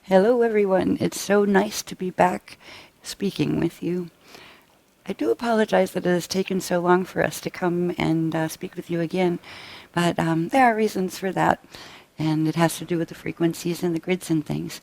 Hello, everyone. It's so nice to be back speaking with you. I do apologize that it has taken so long for us to come and speak with you again, but there are reasons for that, and it has to do with the frequencies and the grids and things.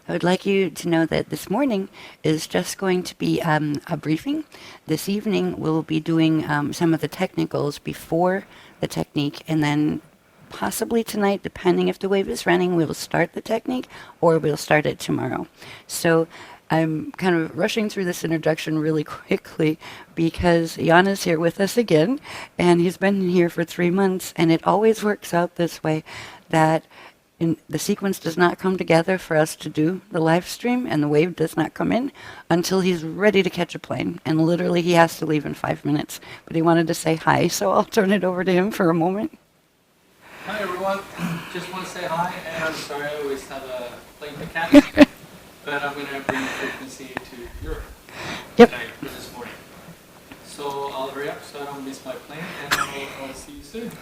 I would like you to know that this morning is just going to be a briefing. This evening we'll be doing some of the technicals before the technique, and then possibly tonight, depending if the wave is running, we will start the technique or we'll start it tomorrow. So I'm kind of rushing through this introduction really quickly because Jan is here with us again, and he's been here for 3 months, and it always works out this way that the sequence does not come together for us to do the live stream, and the wave does not come in until he's ready to catch a plane. And literally, he has to leave in 5 minutes. But he wanted to say hi, so I'll turn it over to him for a moment. Hi everyone, just want to say hi, and I'm sorry I always have a plane to catch, but I'm going to bring frequency to Europe tonight for this morning. So I'll hurry up so I don't miss my plane, and I'll see you soon.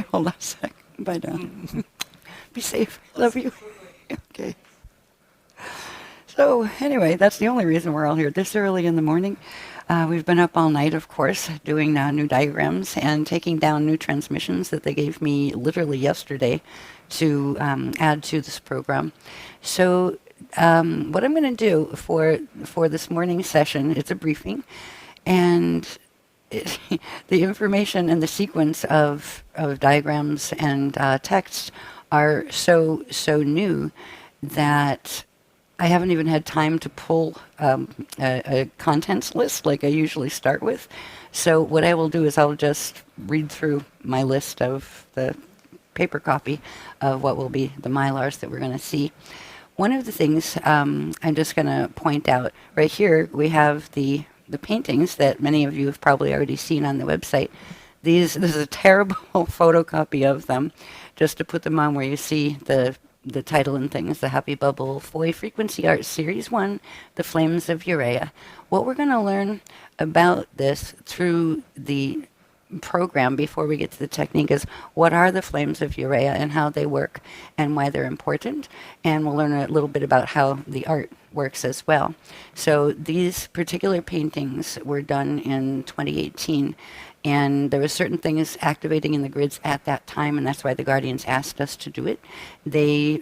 Hold on a sec. Bye now. Be safe. Love you. Okay. So anyway, that's the only reason we're all here this early in the morning. We've been up all night, of course, doing new diagrams and taking down new transmissions that they gave me literally yesterday to add to this program. So what I'm going to do for this morning's session, it's a briefing, and the information and the sequence of diagrams and texts are so new that I haven't even had time to pull a contents list like I usually start with. So what I will do is I'll just read through my list of the paper copy of what will be the Mylars that we're going to see. One of the things I'm just going to point out, right here we have the paintings that many of you have probably already seen on the website. This is a terrible photocopy of them, just to put them on where you see the title and things, the Happy Bubble Foy Frequency Art Series 1, The Flames of Urea. What we're going to learn about this through the program before we get to the technique is what are the flames of urea and how they work and why they're important, and we'll learn a little bit about how the art works as well. So these particular paintings were done in 2018, and there were certain things activating in the grids at that time, and that's why the Guardians asked us to do it. They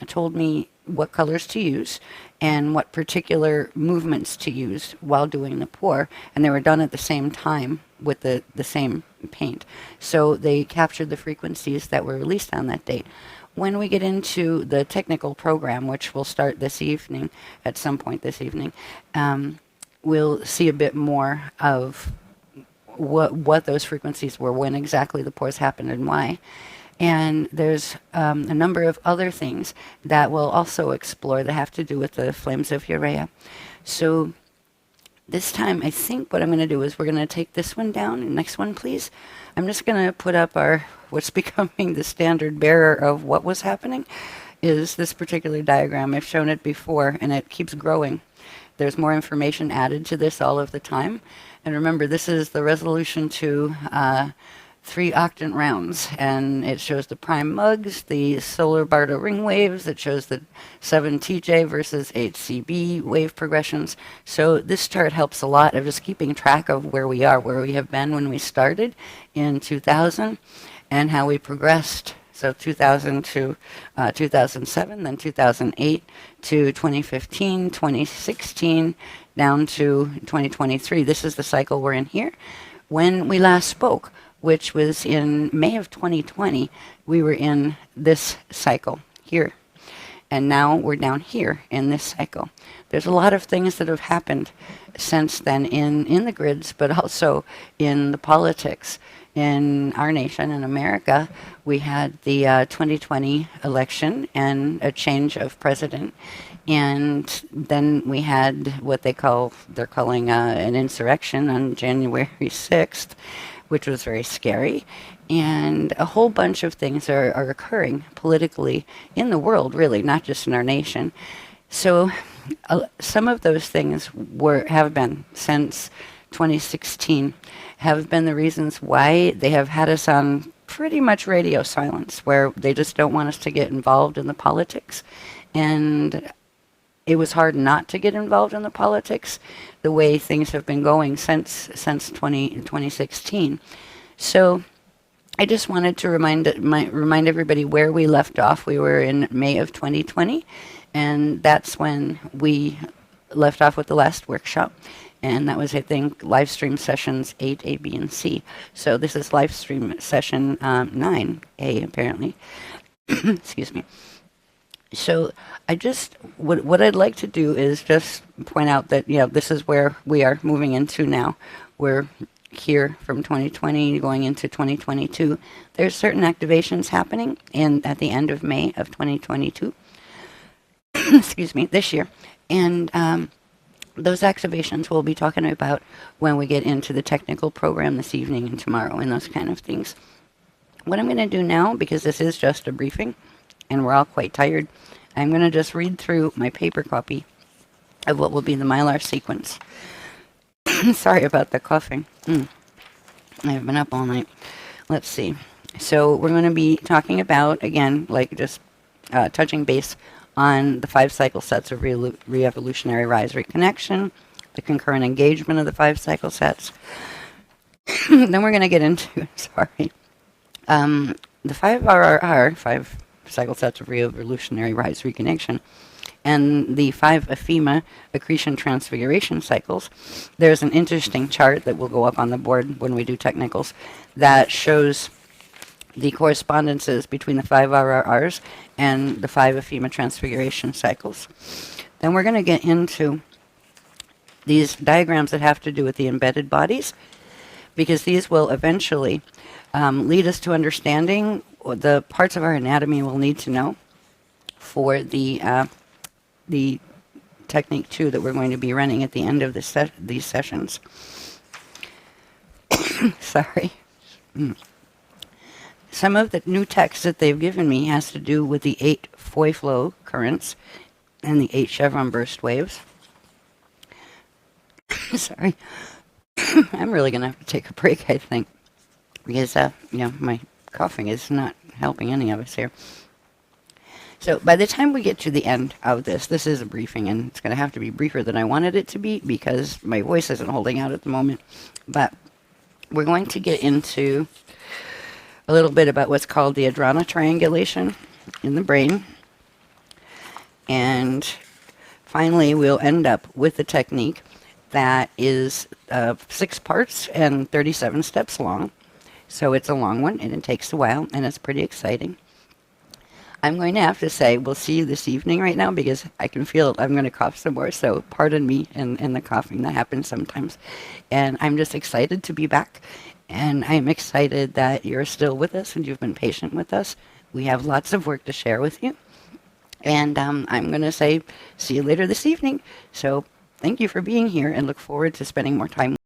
told me what colors to use and what particular movements to use while doing the pour, and they were done at the same time with the same paint. So they captured the frequencies that were released on that date. When we get into the technical program, which will start this evening, at some point this evening, we'll see a bit more of what those frequencies were, when exactly the pours happened and why. And there's a number of other things that we'll also explore that have to do with the flames of urea. So this time, I think what I'm going to do is we're going to take this one down. Next one, please. I'm just going to put up what's becoming the standard bearer of what was happening is this particular diagram. I've shown it before, and it keeps growing. There's more information added to this all of the time. And remember, this is the resolution to 3 octant rounds, and it shows the prime mugs, the solar Bardo ring waves. It shows the 7 TJ versus 8 CB wave progressions. So this chart helps a lot of just keeping track of where we are, where we have been when we started in 2000, and how we progressed. So 2000 to 2007, then 2008 to 2015, 2016, down to 2023. This is the cycle we're in here. When we last spoke, which was in May of 2020, we were in this cycle here. And now we're down here in this cycle. There's a lot of things that have happened since then in the grids, but also in the politics. In our nation, in America, we had the 2020 election and a change of president. And then we had what they're calling an insurrection on January 6th, which was very scary. And a whole bunch of things are occurring politically in the world, really, not just in our nation. So some of those things have been since 2016, have been the reasons why they have had us on pretty much radio silence, where they just don't want us to get involved in the politics. and it was hard not to get involved in the politics the way things have been going since 2016. So I just wanted to remind everybody where we left off. We were in May of 2020, and that's when we left off with the last workshop. And that was, I think, live stream sessions 8A, B, and C. So this is live stream session 9A, apparently. Excuse me. So I just, what I'd like to do is just point out that, this is where we are moving into now. We're here from 2020 going into 2022. There's certain activations happening at the end of May of 2022. Excuse me, this year. And those activations we'll be talking about when we get into the technical program this evening and tomorrow and those kind of things. What I'm going to do now, because this is just a briefing, and we're all quite tired, I'm going to just read through my paper copy of what will be the Mylar sequence. Sorry about the coughing. I've been up all night. Let's see. So we're going to be talking about, again, like just touching base on the 5 cycle sets of re-evolutionary rise reconnection, the concurrent engagement of the 5 cycle sets. Then we're going to get into, the 5 RRR, 5 cycle sets of re-evolutionary rise reconnection, and the 5 ephema accretion transfiguration cycles. There's an interesting chart that will go up on the board when we do technicals that shows the correspondences between the 5 RRRs and the 5 ephema transfiguration cycles. Then we're going to get into these diagrams that have to do with the embedded bodies, because these will eventually lead us to understanding the parts of our anatomy we'll need to know for the technique 2 that we're going to be running at the end of these sessions. Sorry. Some of the new text that they've given me has to do with the 8 Foy flow currents and the 8 chevron burst waves. Sorry. I'm really going to have to take a break, I think, because, my coughing is not helping any of us here. So by the time we get to the end of this is a briefing, and it's going to have to be briefer than I wanted it to be because my voice isn't holding out at the moment. But we're going to get into a little bit about what's called the Adrana triangulation in the brain. And finally, we'll end up with the technique that is 6 parts and 37 steps long. So it's a long one, and it takes a while, and it's pretty exciting. I'm going to have to say we'll see you this evening right now because I can feel I'm going to cough some more, so pardon me and the coughing. That happens sometimes. And I'm just excited to be back, and I'm excited that you're still with us and you've been patient with us. We have lots of work to share with you. And I'm going to say see you later this evening. So thank you for being here and look forward to spending more time